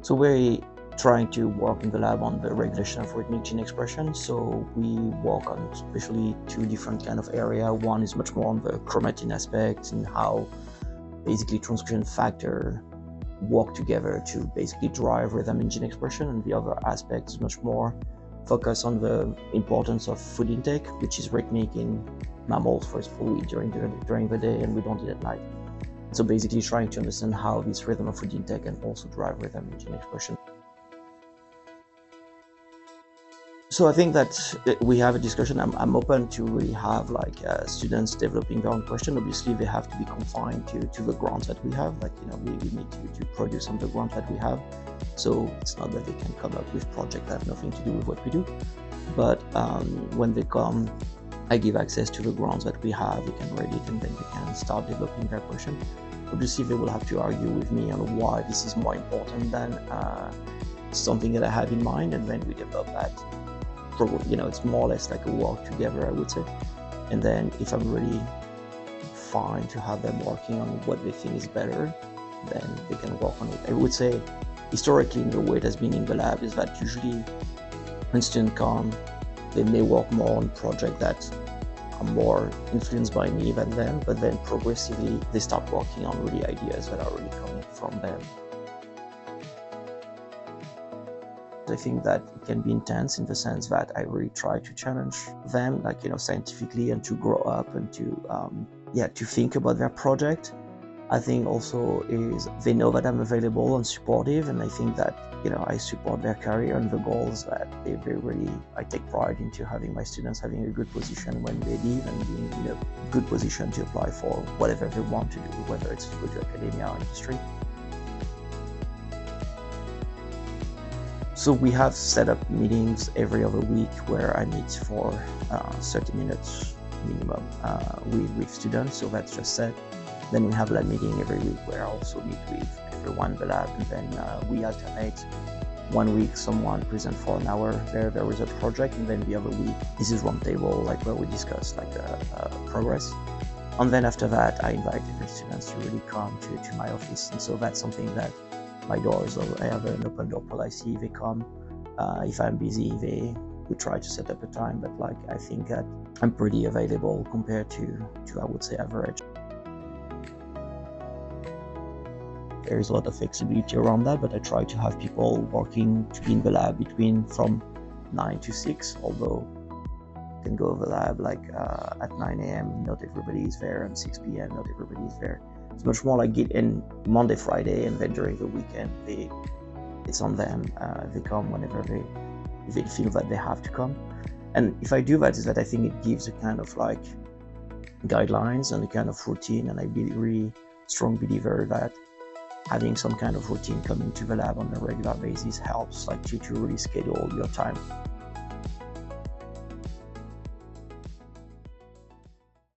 So we're trying to work in the lab on the regulation of rhythmic gene expression. So we work on especially two different kind of area. One is much more on the chromatin aspect and how basically transcription factor work together to basically drive rhythm in gene expression, and the other aspect is much more focused on the importance of food intake, which is rhythmic in mammals. For example, we eat during the day and we don't eat at night. So basically trying to understand how this rhythm of food intake can also drive rhythm in gene expression. So I think that we have a discussion. I'm open to really have like students developing their own question. Obviously, they have to be confined to the grants that we have. Like, you know, we need to produce on the grant that we have. So it's not that they can come up with projects that have nothing to do with what we do. But when they come, I give access to the grants that we have. They can read it and then they can start developing their question. Obviously, they will have to argue with me on why this is more important than something that I have in mind, and then we develop that. You know, it's more or less like a work together, I would say. And then if I'm really fine to have them working on what they think is better, then they can work on it. I would say historically, in the way it has been in the lab, is that usually when students come, they may work more on projects that are more influenced by me than them, but then progressively they start working on really ideas that are really coming from them. I think that it can be intense in the sense that I really try to challenge them, like, you know, scientifically, and to grow up and to think about their project. I think also is they know that I'm available and supportive, and I think that, you know, I support their career and the goals that they really, I take pride into having my students having a good position when they leave and being in a good position to apply for whatever they want to do, whether it's to go to academia or industry. So we have set up meetings every other week where I meet for 30 minutes minimum with students, so that's just set. Then we have a lab meeting every week where I also meet with everyone in the lab, and then we alternate. One week someone present for an hour their result project, and then the other week this is roundtable, like where we discuss like progress. And then after that I invite every students to really come to my office, and so that's something that my doors, I have an open door policy. They come. If I'm busy, we try to set up a time, but like I think that I'm pretty available compared to I would say average. There is a lot of flexibility around that, but I try to have people working to be in the lab from 9 to 6, although you can go to the lab like at 9 a.m. not everybody is there, and 6 p.m. not everybody is there. It's much more like get in Monday, Friday, and then during the weekend, it's on them. They come whenever they feel that they have to come. And if I do that, is that I think it gives a kind of like guidelines and a kind of routine. And I be really strong believer that having some kind of routine coming to the lab on a regular basis helps, like to really schedule your time.